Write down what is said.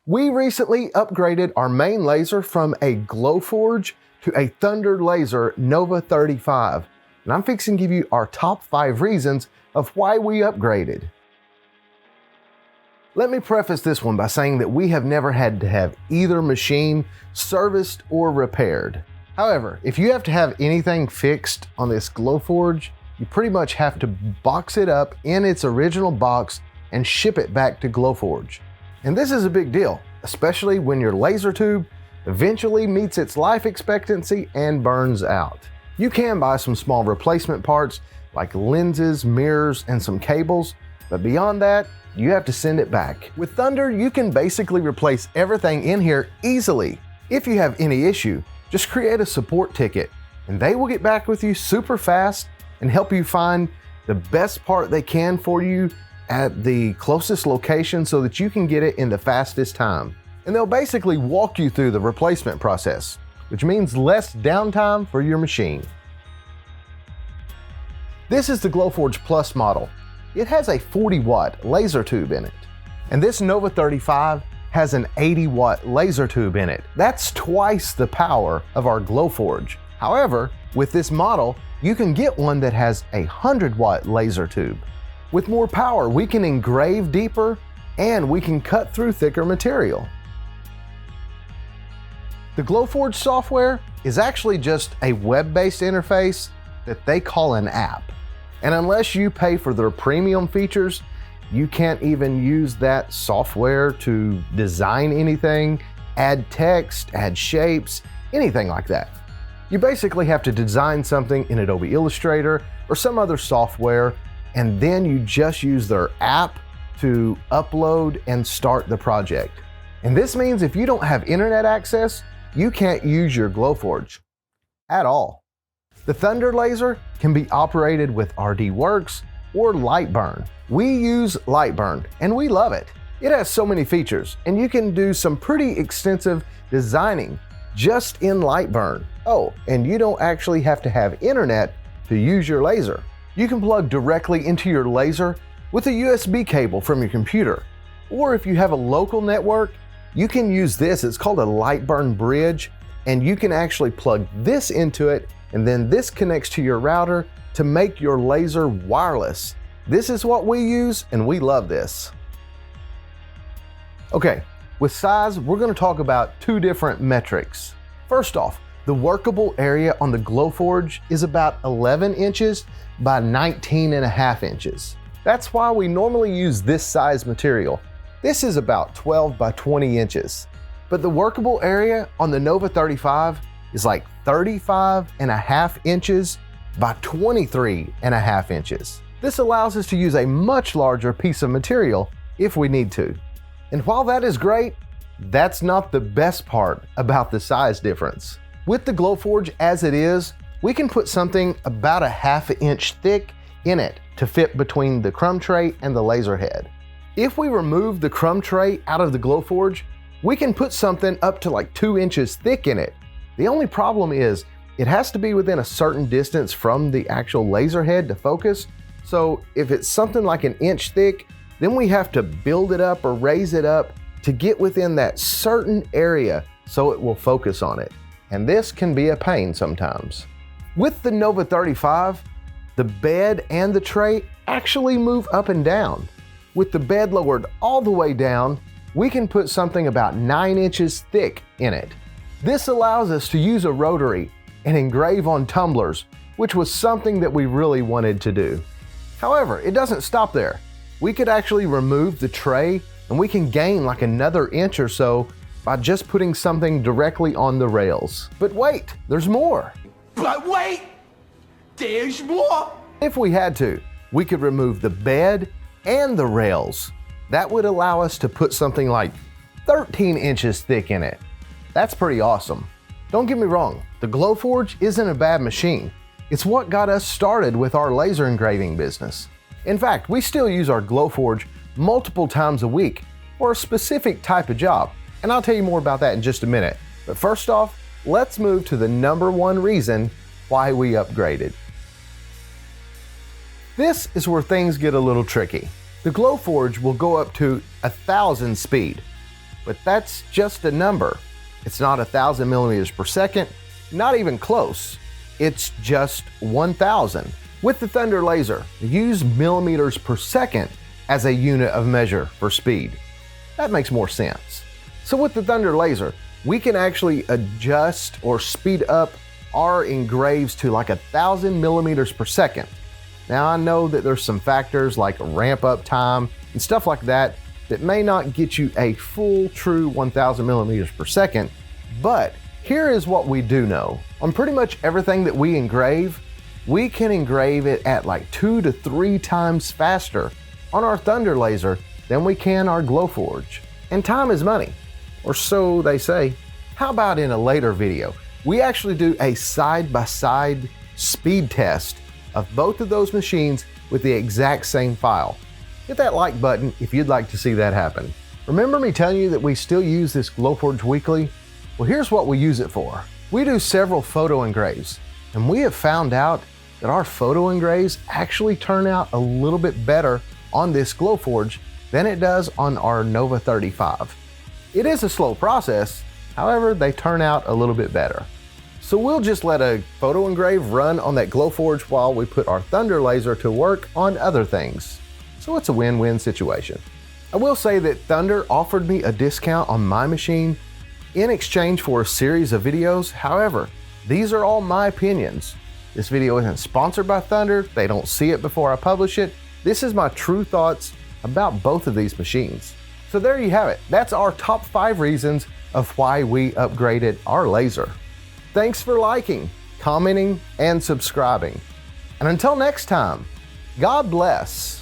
We recently upgraded our main laser from a Glowforge to a Thunder Laser Nova 35, and I'm fixing to give you our top 5 reasons of why we upgraded. Let me preface this one by saying that we have never had to have either machine serviced or repaired. However, if you have to have anything fixed on this Glowforge, you pretty much have to box it up in its original box and ship it back to Glowforge. And this is a big deal, especially when your laser tube eventually meets its life expectancy and burns out. You can buy some small replacement parts like lenses, mirrors, and some cables, but beyond that, you have to send it back. With Thunder, you can basically replace everything in here easily. If you have any issue, just create a support ticket and they will get back with you super fast and help you find the best part they can for you at the closest location so that you can get it in the fastest time. And they'll basically walk you through the replacement process, which means less downtime for your machine. This is the Glowforge Plus model. It has a 40-watt laser tube in it. And this Nova 35 has an 80-watt laser tube in it. That's twice the power of our Glowforge. However, with this model, you can get one that has a 100-watt laser tube. With more power, we can engrave deeper and we can cut through thicker material. The Glowforge software is actually just a web-based interface that they call an app. And unless you pay for their premium features, you can't even use that software to design anything, add text, add shapes, anything like that. You basically have to design something in Adobe Illustrator or some other software, and then you just use their app to upload and start the project. And this means if you don't have internet access, you can't use your Glowforge at all. The Thunder Laser can be operated with RDWorks or Lightburn. We use Lightburn and we love it. It has so many features and you can do some pretty extensive designing just in Lightburn. Oh, and you don't actually have to have internet to use your laser. You can plug directly into your laser with a USB cable from your computer. Or if you have a local network, you can use this. It's called a Lightburn bridge, and you can actually plug this into it, and then this connects to your router to make your laser wireless. This is what we use, and we love this. Okay, with size, we're going to talk about 2 different metrics. First off, the workable area on the Glowforge is about 11 inches by 19.5 inches. That's why we normally use this size material. This is about 12 by 20 inches. But the workable area on the Nova 35 is like 35.5 inches by 23.5 inches. This allows us to use a much larger piece of material if we need to. And while that is great, that's not the best part about the size difference. With the Glowforge as it is, we can put something about 1/2 inch thick in it to fit between the crumb tray and the laser head. If we remove the crumb tray out of the Glowforge, we can put something up to like 2 inches thick in it. The only problem is it has to be within a certain distance from the actual laser head to focus. So if it's something like 1 inch thick, then we have to build it up or raise it up to get within that certain area so it will focus on it. And this can be a pain sometimes. With the Nova 35, the bed and the tray actually move up and down. With the bed lowered all the way down, we can put something about 9 inches thick in it. This allows us to use a rotary and engrave on tumblers, which was something that we really wanted to do. However, it doesn't stop there. We could actually remove the tray and we can gain like another inch or so by just putting something directly on the rails. But wait, there's more. But wait, there's more. If we had to, we could remove the bed and the rails. That would allow us to put something like 13 inches thick in it. That's pretty awesome. Don't get me wrong, the Glowforge isn't a bad machine. It's what got us started with our laser engraving business. In fact, we still use our Glowforge multiple times a week for a specific type of job, and I'll tell you more about that in just a minute. But first off, let's move to the #1 reason why we upgraded. This is where things get a little tricky. The Glowforge will go up to 1,000 speed. but that's just a number. It's not 1,000 millimeters per second, not even close. It's just 1,000. With the Thunder laser, use millimeters per second as a unit of measure for speed. That makes more sense. So with the Thunder laser, we can actually adjust or speed up our engraves to like 1,000 millimeters per second. Now I know that there's some factors like ramp up time and stuff like that that may not get you a full true 1,000 millimeters per second, but here is what we do know. On pretty much everything that we engrave, we can engrave it at like 2 to 3 times faster on our Thunder laser than we can our Glowforge. And time is money, or so they say. How about in a later video, we actually do a side-by-side speed test of both of those machines with the exact same file. Hit that like button if you'd like to see that happen. Remember me telling you that we still use this Glowforge weekly? Well, here's what we use it for. We do several photo engraves, and we have found out that our photo engraves actually turn out a little bit better on this Glowforge than it does on our Nova 35. It is a slow process, however, they turn out a little bit better. So we'll just let a photo engrave run on that Glowforge while we put our Thunder laser to work on other things. So it's a win-win situation. I will say that Thunder offered me a discount on my machine in exchange for a series of videos. However, these are all my opinions. This video isn't sponsored by Thunder. They don't see it before I publish it. This is my true thoughts about both of these machines. So there you have it. That's our top 5 reasons of why we upgraded our laser. Thanks for liking, commenting, and subscribing. And until next time, God bless.